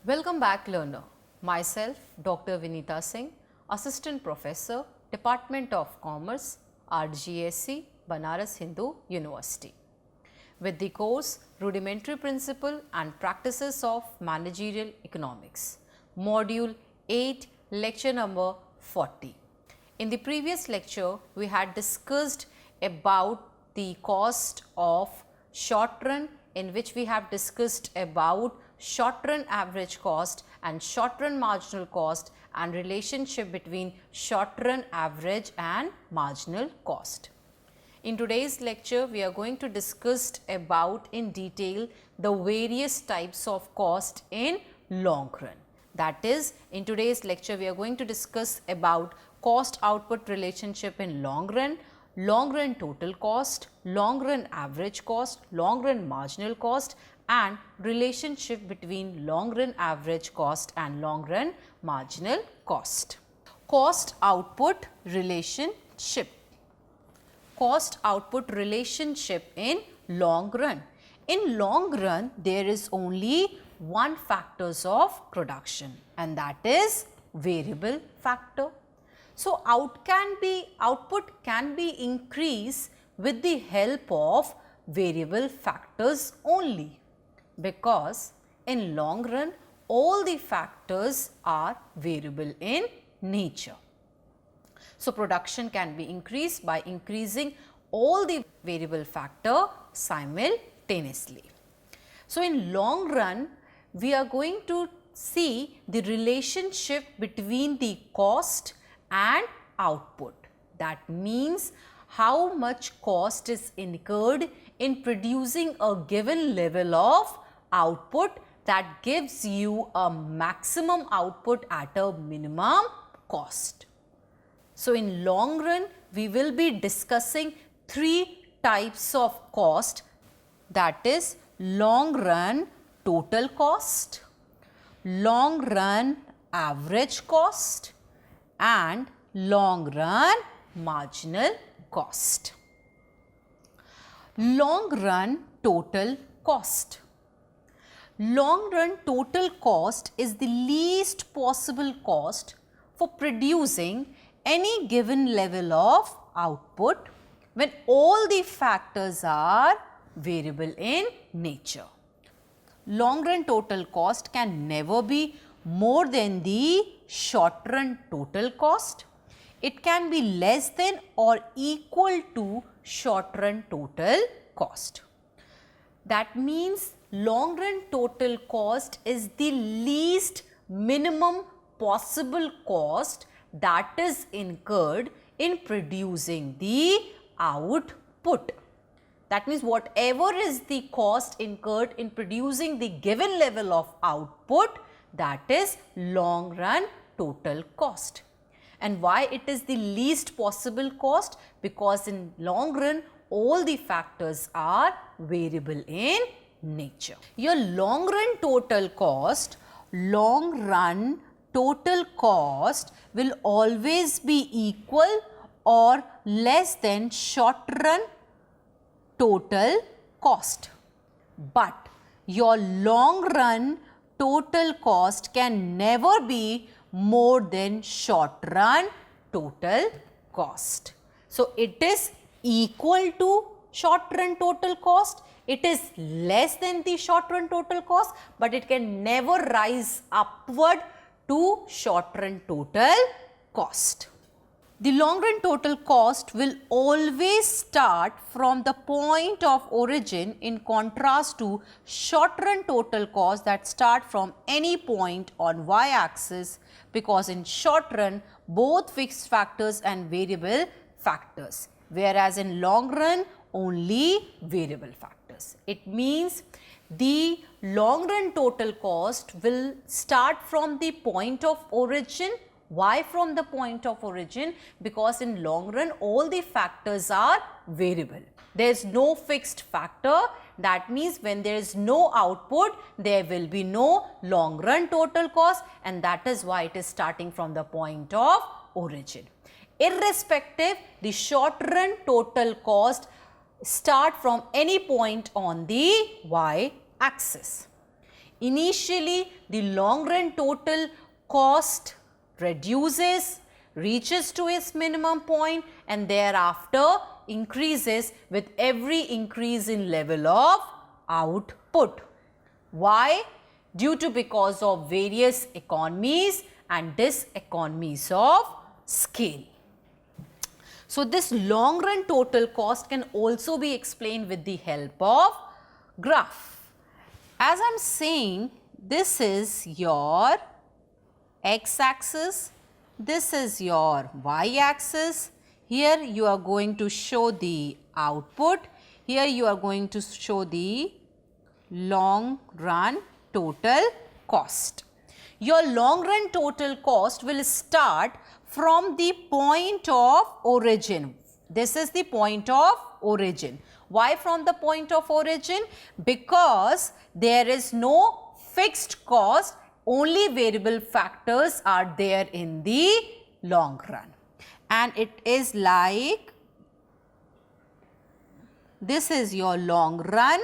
Welcome back, learner. Myself, Dr. Vinita Singh, Assistant Professor, Department of Commerce, RGSC, Banaras Hindu University. With the course Rudimentary Principle and Practices of Managerial Economics, Module 8, Lecture number 40. In the previous lecture, we had discussed about the cost of short run, in which we have discussed about short run average cost and short run marginal cost and relationship between short run average and marginal cost. In today's lecture, we are going to discuss about in detail the various types of cost in long run. That is, in today's lecture, we are going to discuss about cost output relationship in long run total cost, long run average cost, long run marginal cost and relationship between long run average cost and long run marginal cost. Cost output relationship. Cost output relationship in long run. In long run, there is only one factors of production, and that is variable factor. So, output can be increased with the help of variable factors only, because in long run all the factors are variable in nature. So, production can be increased by increasing all the variable factor simultaneously. So, in long run, we are going to see the relationship between the cost and output. That means how much cost is incurred in producing a given level of output that gives you a maximum output at a minimum cost. So, in long run, we will be discussing three types of cost, that is long run total cost, long run average cost and long run marginal cost. Long run total cost. Long run total cost is the least possible cost for producing any given level of output when all the factors are variable in nature. Long run total cost can never be more than the short run total cost. It can be less than or equal to short run total cost. That means long run total cost is the least minimum possible cost that is incurred in producing the output. That means whatever is the cost incurred in producing the given level of output, that is long run total cost. And why it is the least possible cost? Because in long run all the factors are variable in nature. Your long run total cost, will always be equal or less than short run total cost. But your long run total cost can never be more than short run total cost. So, it is equal to short run total cost, it is less than the short run total cost, but it can never rise upward to short run total cost. The long run total cost will always start from the point of origin, in contrast to short run total cost that start from any point on y axis, because in short run both fixed factors and variable factors, whereas in long run only variable factors. It means the long run total cost will start from the point of origin. Why from the point of origin? Because in long run all the factors are variable. There is no fixed factor. That means when there is no output, there will be no long run total cost, and that is why it is starting from the point of origin. Irrespective, the short run total cost start from any point on the y axis. Initially, the long run total cost reduces, reaches to its minimum point, and thereafter increases with every increase in level of output. Why? Due to because of various economies and diseconomies of scale. So, this long run total cost can also be explained with the help of graph. As I am saying, this is your x axis, this is your y axis. Here you are going to show the output, here you are going to show the long run total cost. Your long run total cost will start from the point of origin. This is the point of origin. Why from the point of origin? Because there is no fixed cost, only variable factors are there in the long run. And it is like, this is your long run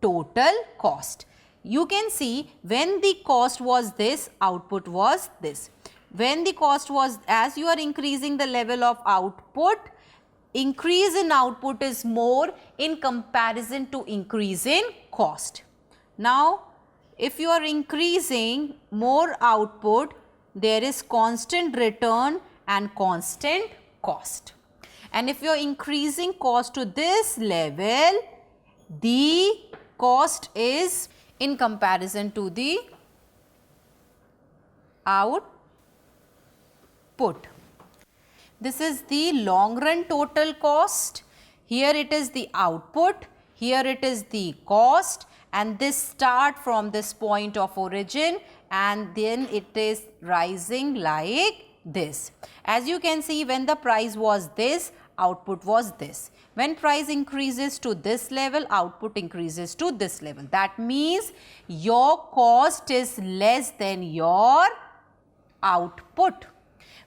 total cost. You can see when the cost was this, output was this. When the cost was, as you are increasing the level of output, increase in output is more in comparison to increase in cost. Now, if you are increasing more output, there is constant return and constant cost. And if you are increasing cost to this level, the cost is in comparison to the output. This is the long run total cost. Here it is the output, here it is the cost, and this start from this point of origin and then it is rising like this. As you can see, when the price was this, output was this. When price increases to this level, output increases to this level. That means your cost is less than your output.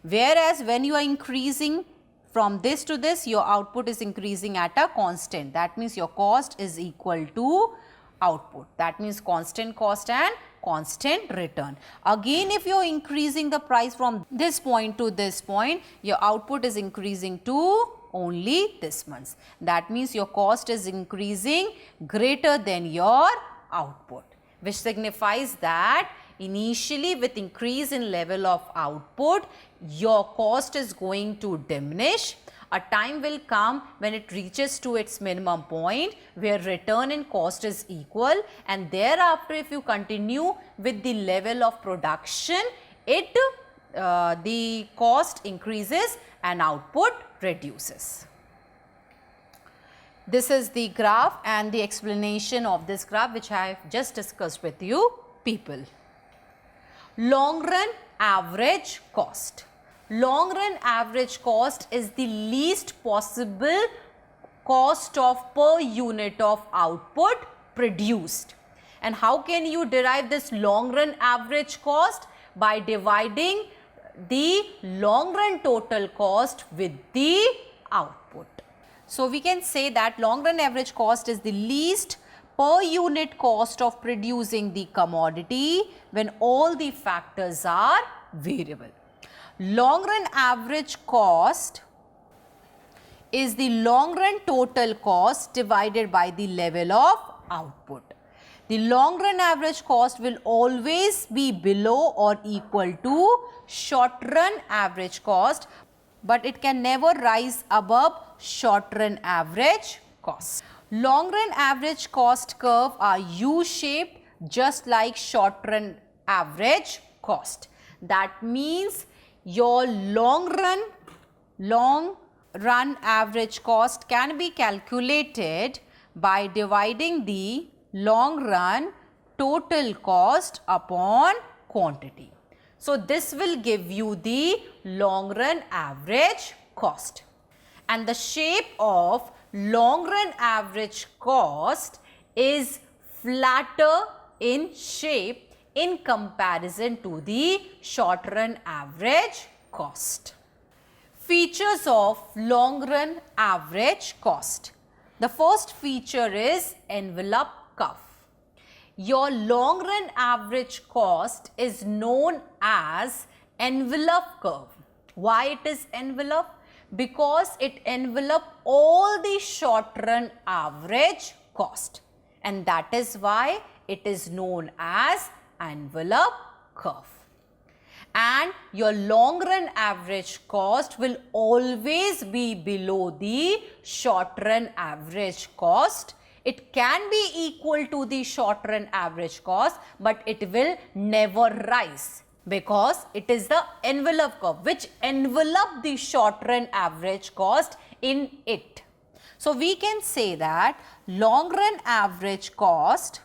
Whereas when you are increasing from this to this, your output is increasing at a constant. That means your cost is equal to output. That means constant cost and constant return. Again, if you are increasing the price from this point to this point, your output is increasing to only this much. That means your cost is increasing greater than your output, which signifies that initially with increase in level of output, your cost is going to diminish. A time will come when it reaches to its minimum point where return and cost is equal, and thereafter if you continue with the level of production, the cost increases and output reduces. This is the graph and the explanation of this graph which I have just discussed with you people. Long run average cost. Long run average cost is the least possible cost of per unit of output produced. And how can you derive this long run average cost? By dividing the long run total cost with the output. So, we can say that long run average cost is the least per unit cost of producing the commodity when all the factors are variable. Long run average cost is the long run total cost divided by the level of output. The long run average cost will always be below or equal to short run average cost, but it can never rise above short run average cost. Long run average cost curve are U-shaped just like short run average cost. That means your long run average cost can be calculated by dividing the long run total cost upon quantity. So, this will give you the long run average cost, and the shape of long run average cost is flatter in shape in comparison to the short run average cost. Features of long run average cost. The first feature is envelope curve. your long run average cost is known as envelope curve. Why it is envelope? Because it envelope all the short run average cost, and that is why it is known as envelope curve. And your long run average cost will always be below the short run average cost. It can be equal to the short run average cost, but it will never rise because it is the envelope curve which envelop the short run average cost in it. So we can say that long run average cost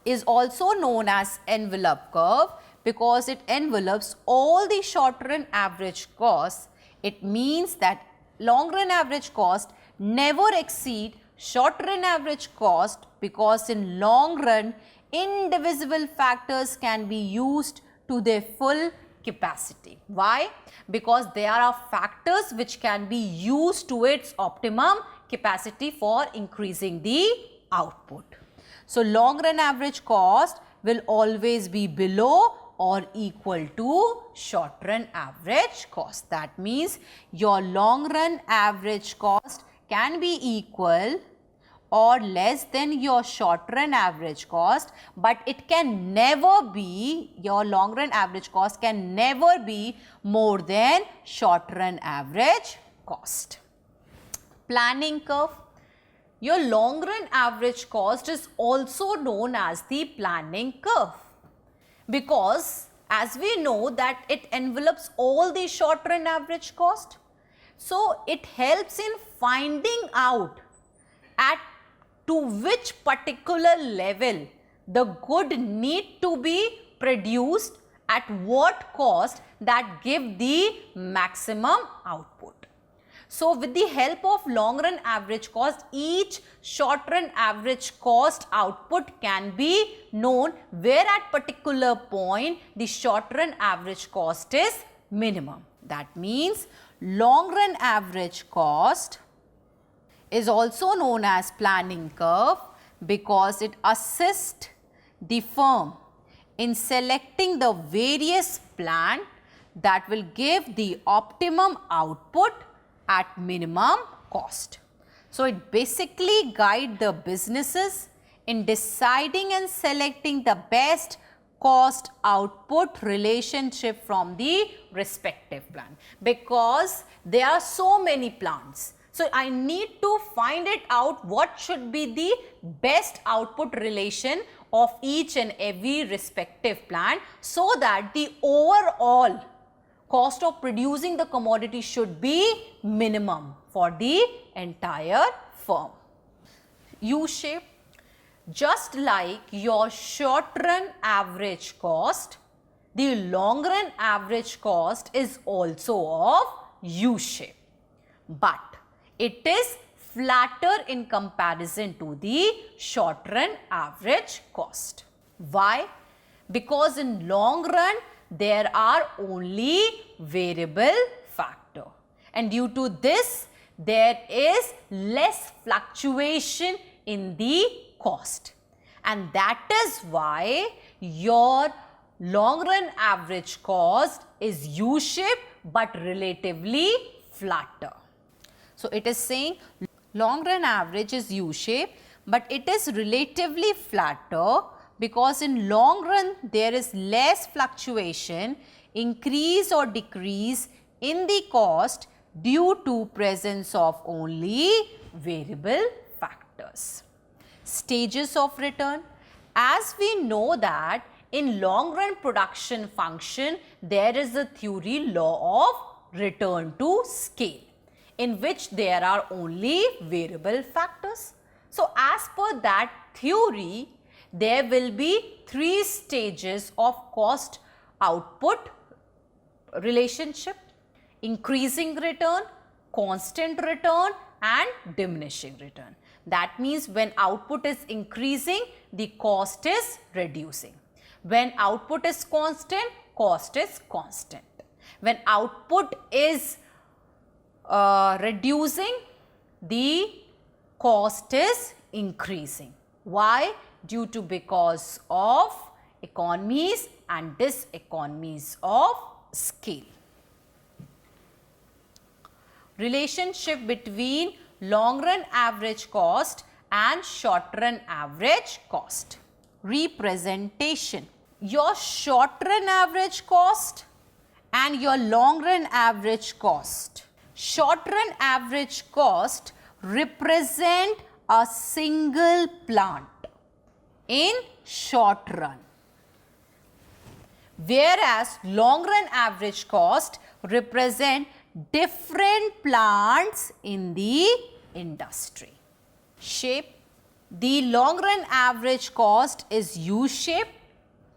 is also known as envelope curve because it envelopes all the short run average costs. It means that long run average cost never exceed short run average cost because in long run indivisible factors can be used to their full capacity. Why? Because there are factors which can be used to its optimum capacity for increasing the output. So long run average cost will always be below or equal to short run average cost. That means your long run average cost can be equal or less than your short run average cost, but it can never be, your long run average cost can never be more than short run average cost. Planning curve. Your long run average cost is also known as the planning curve because as we know that it envelopes all the short run average cost. So it helps in finding out at to which particular level the good need to be produced at what cost that give the maximum output. So with the help of long run average cost, each short run average cost output can be known where at particular point the short run average cost is minimum. That means long run average cost is also known as planning curve because it assists the firm in selecting the various plan that will give the optimum output at minimum cost. So it basically guides the businesses in deciding and selecting the best cost output relationship from the respective plan because there are so many plants. So I need to find it out what should be the best output relation of each and every respective plant so that the overall cost of producing the commodity should be minimum for the entire firm. U-shape. Just like your short run average cost, the long run average cost is also of U-shape, but it is flatter in comparison to the short run average cost. Why? Because in long run there are only variable factor, and due to this there is less fluctuation in the cost, and that is why your long run average cost is U-shaped but relatively flatter. So it is saying long run average is U-shaped but it is relatively flatter because in long run there is less fluctuation, increase or decrease in the cost due to presence of only variable factors. Stages of return. As we know that in long run production function there is a theory law of return to scale in which there are only variable factors. So as per that theory, there will be 3 stages of cost output relationship: increasing return, constant return and diminishing return. That means when output is increasing, the cost is reducing. When output is constant, cost is constant. When output is reducing, the cost is increasing. Why? due to because of economies and diseconomies of scale. Relationship between long run average cost and short run average cost. Representation. Your short run average cost and your long run average cost. Short run average cost represent a single plant in short run, whereas long run average cost represent different plants in the industry. Shape. The long run average cost is U-shaped,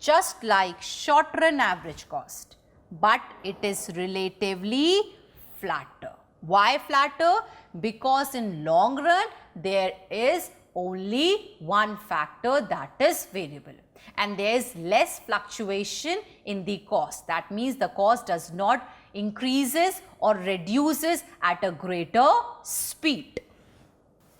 just like short run average cost, but it is relatively flatter. Why flatter? Because in long run there is only one factor, that is variable, and there is less fluctuation in the cost. That means the cost does not increases or reduces at a greater speed.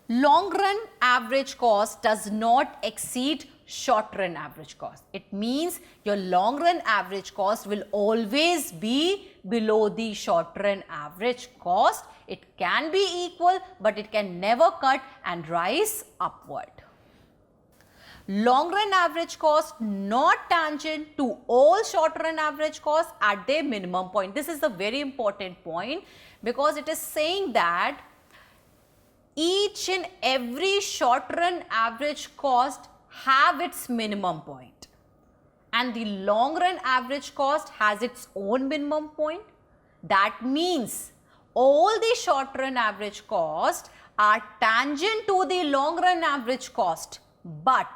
Long run average cost does not exceed short run average cost. It means your long run average cost will always be below the short run average cost. It can be equal, but it can never cut and rise upward. Long run average cost not tangent to all short run average costs at their minimum point. This is a very important point because it is saying that each and every short run average cost have its minimum point, and the long run average cost has its own minimum point. That means all the short run average cost are tangent to the long run average cost, but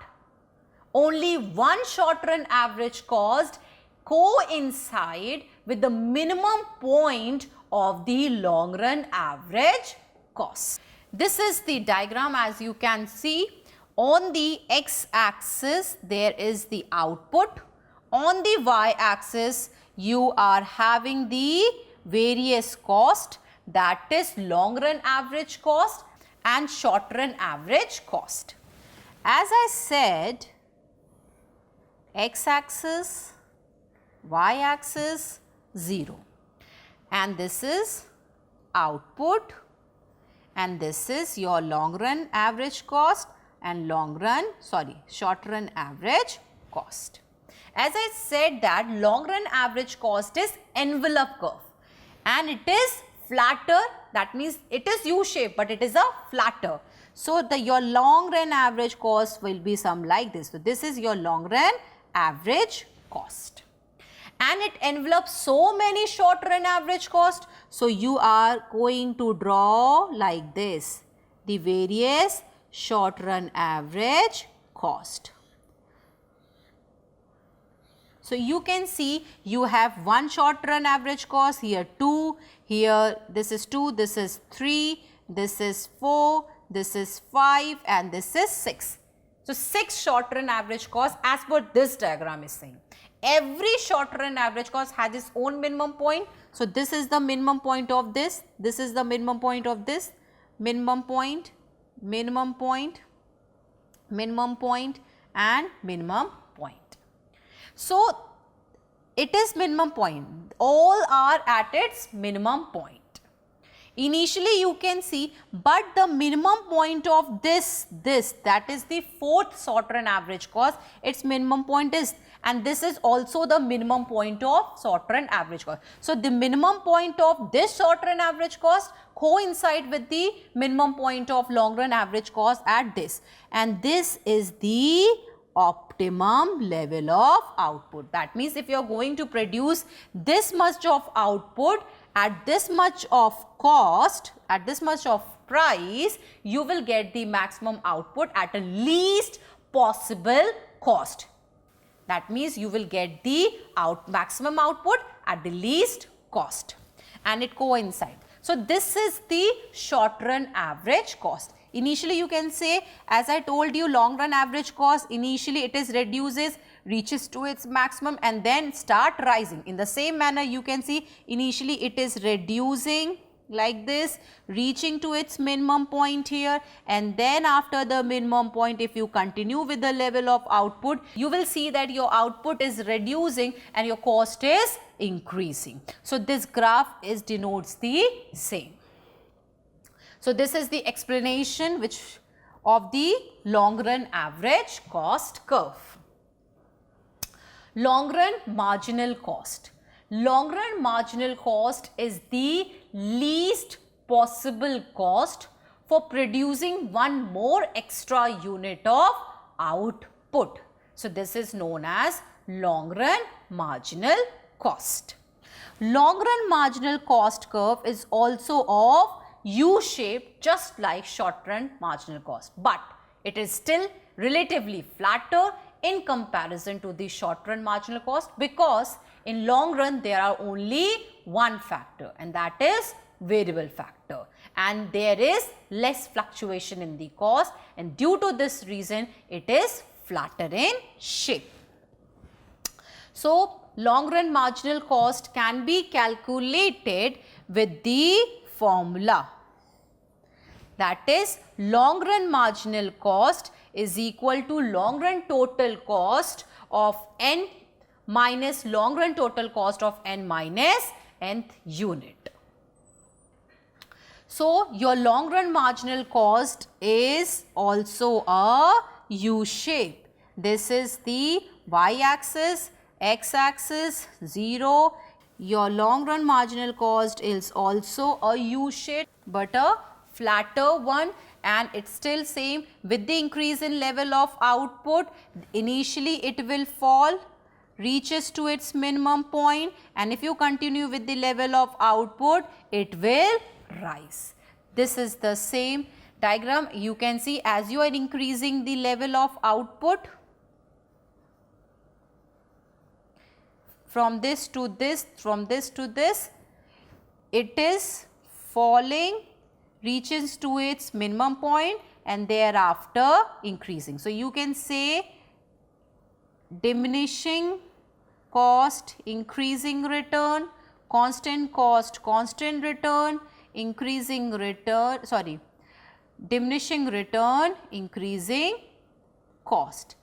only one short run average cost coincide with the minimum point of the long run average cost. This is the diagram. As you can see, on the x axis there is the output, on the y axis you are having the various cost, that is long run average cost and short run average cost. As I said, x axis, y axis 0, and this is output, and this is your long run average cost and short run average cost. As I said that long run average cost is envelope curve and it is flatter, that means it is U-shaped but it is a flatter. So, your long run average cost will be some like this. So, this is your long run average cost, and it envelopes so many short run average cost. So, you are going to draw like this the various short run average cost. So, you can see you have one short run average cost, here 2, here this is 2, this is 3, this is 4, this is 5 and this is 6. So, 6 short run average cost as per this diagram is saying. Every short run average cost has its own minimum point. So, this is the minimum point of this, this is the minimum point of this, minimum point, minimum point, minimum point and minimum point. So, it is minimum point, all are at its minimum point. Initially you can see, but the minimum point of this that is the 4th short run average cost, its minimum point is, and this is also the minimum point of short run average cost. So, the minimum point of this short run average cost coincide with the minimum point of long run average cost at this, and this is the optimum level of output. That means if you are going to produce this much of output at this much of cost, at this much of price, you will get the maximum output at a least possible cost. That means you will get the maximum output at the least cost, and it coincides. So, this is the short run average cost. Initially you can say, as I told you, long run average cost initially it is reduces, reaches to its maximum and then start rising. In the same manner you can see initially it is reducing, like this, reaching to its minimum point here, and then after the minimum point, if you continue with the level of output, you will see that your output is reducing and your cost is increasing. So this graph denotes the same. So this is the explanation of the long run average cost curve. Long run marginal cost. Long run marginal cost is the least possible cost for producing one more extra unit of output. So this is known as long run marginal cost. Long run marginal cost curve is also of U-shaped, just like short run marginal cost, but it is still relatively flatter in comparison to the short run marginal cost, because in long run there are only one factor, and that is variable factor, and there is less fluctuation in the cost, and due to this reason it is flatter in shape. So long run marginal cost can be calculated with the formula, that is long run marginal cost is equal to long run total cost of n minus long run total cost of n minus nth unit. So your long run marginal cost is also a U shape. This is the y axis, x axis 0. Your long run marginal cost is also a U shape, but a flatter one, and it's still same. With the increase in level of output, initially it will fall, reaches to its minimum point, and if you continue with the level of output, it will rise. This is the same diagram. You can see as you are increasing the level of output, from this to this, from this to this, it is falling, reaches to its minimum point, and thereafter increasing. So you can say diminishing cost, increasing return, constant cost, constant return, increasing return, sorry, diminishing return, increasing cost.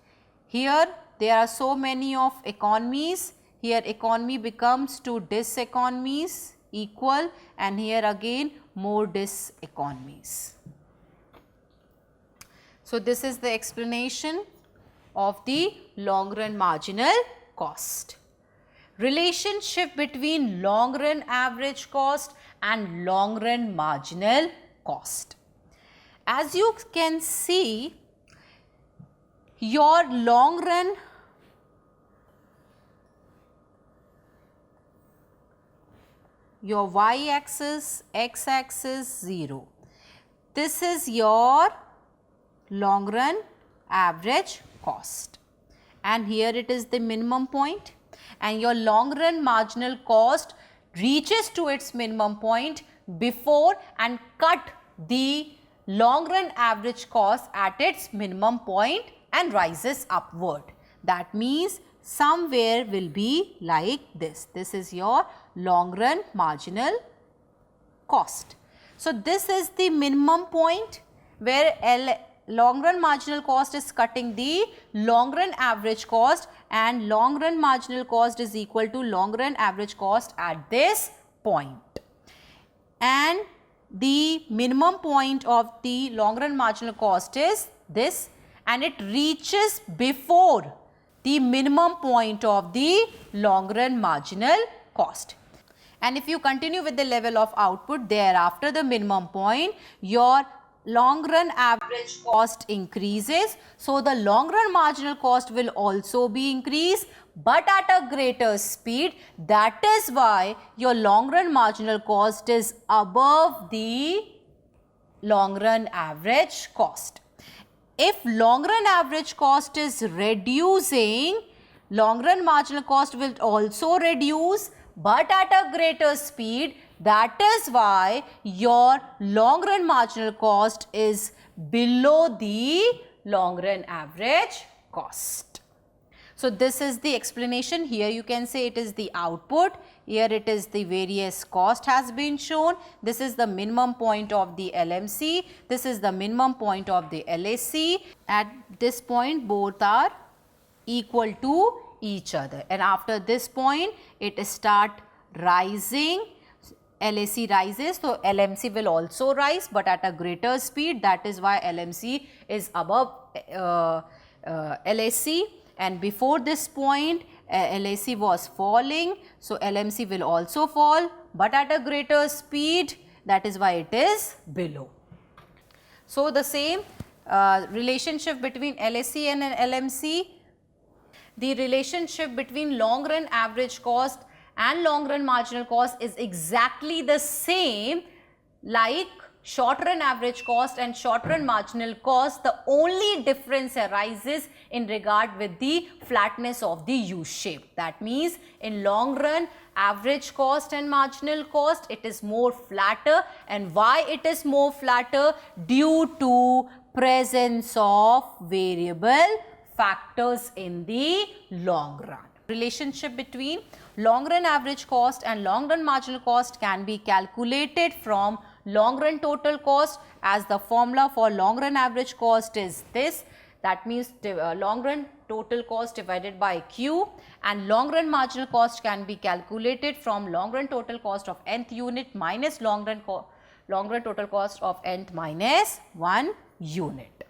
Here there are so many of economies. Here economy becomes to diseconomies equal, and here again more diseconomies. So this is the explanation of the long run marginal cost. Relationship between long run average cost and long run marginal cost. As you can see, your long run your y axis, x axis 0. This is your long run average cost, and here it is the minimum point, and your long run marginal cost reaches to its minimum point before and cut the long run average cost at its minimum point and rises upward. That means somewhere will be like this. This is your long run marginal cost. So this is the minimum point where long run marginal cost is cutting the long run average cost, and long run marginal cost is equal to long run average cost at this point. And the minimum point of the long run marginal cost is this, and it reaches before the minimum point of the long run marginal cost. And if you continue with the level of output, thereafter the minimum point, your long run average cost increases. So the long run marginal cost will also be increased, but at a greater speed. That is why your long run marginal cost is above the long run average cost. If long run average cost is reducing, long run marginal cost will also reduce, but at a greater speed. That is why your long run marginal cost is below the long run average cost. So this is the explanation. Here you can say it is the output, here it is the various cost has been shown. This is the minimum point of the LMC, this is the minimum point of the LAC. At this point both are equal to each other, and after this point it start rising. LAC rises, so LMC will also rise, but at a greater speed. That is why LMC is above LAC, and before this point LAC was falling, so LMC will also fall, but at a greater speed. That is why it is below. So the same relationship between LAC and an LMC, the relationship between long run average cost and long run marginal cost is exactly the same like short run average cost and short run marginal cost. The only difference arises in regard with the flatness of the U shape. That means in long run average cost and marginal cost, it is more flatter. And why it is more flatter? Due to presence of variable factors in the long run. Relationship between long run average cost and long run marginal cost can be calculated from long run total cost, as the formula for long run average cost is this. That means long run total cost divided by Q, and long run marginal cost can be calculated from long run total cost of nth unit minus long run total cost of nth minus 1 unit.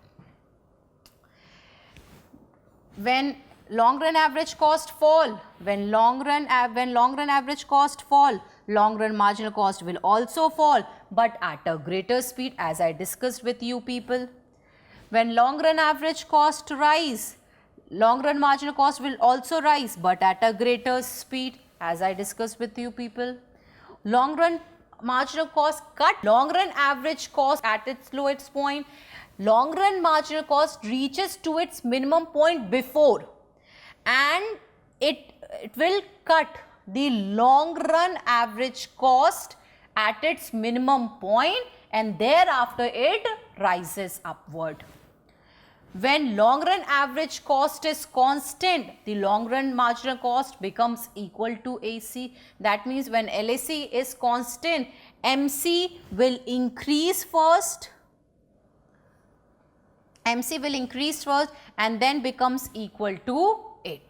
When long run average cost fall, when long run average cost fall, long run marginal cost will also fall, but at a greater speed, as I discussed with you people. When long run average cost rise, long run marginal cost will also rise, but at a greater speed, as I discussed with you people. Long run marginal cost cut, long run average cost at its lowest point, long run marginal cost reaches to its minimum point before, and it will cut the long run average cost at its minimum point, and thereafter it rises upward. When long run average cost is constant, the long run marginal cost becomes equal to AC. That means when LAC is constant, MC will increase first. MC will increase first and then becomes equal to 8.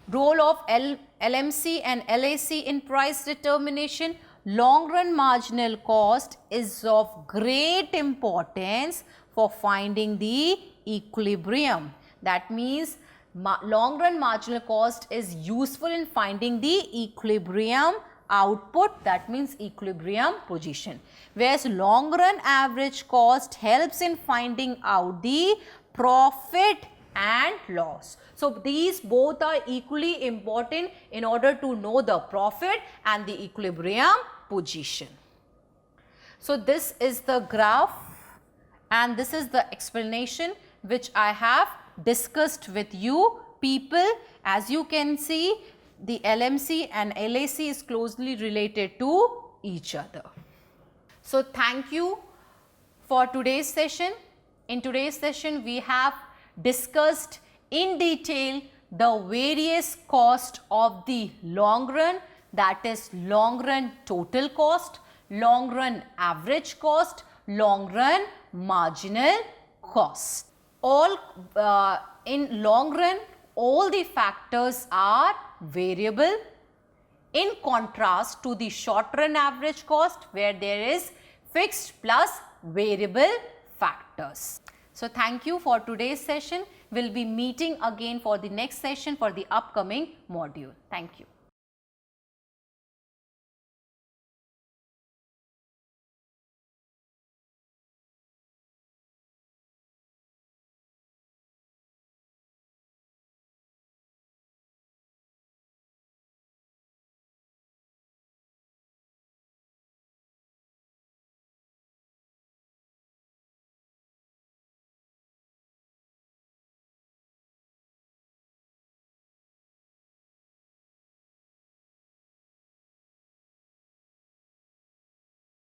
Role of LMC and LAC in price determination. Long run marginal cost is of great importance for finding the equilibrium. That means long run marginal cost is useful in finding the equilibrium output, that means equilibrium position, whereas long run average cost helps in finding out the profit and loss. So these both are equally important in order to know the profit and the equilibrium position. So this is the graph and this is the explanation which I have discussed with you people. As you can see, the LMC and LAC is closely related to each other. So thank you for today's session. In today's session, we have discussed in detail the various cost of the long run, that is long run total cost, long run average cost, long run marginal cost. All in long run, all the factors are variable, in contrast to the short run average cost where there is fixed plus variable factors. So thank you for today's session. We'll be meeting again for the next session for the upcoming module. Thank you.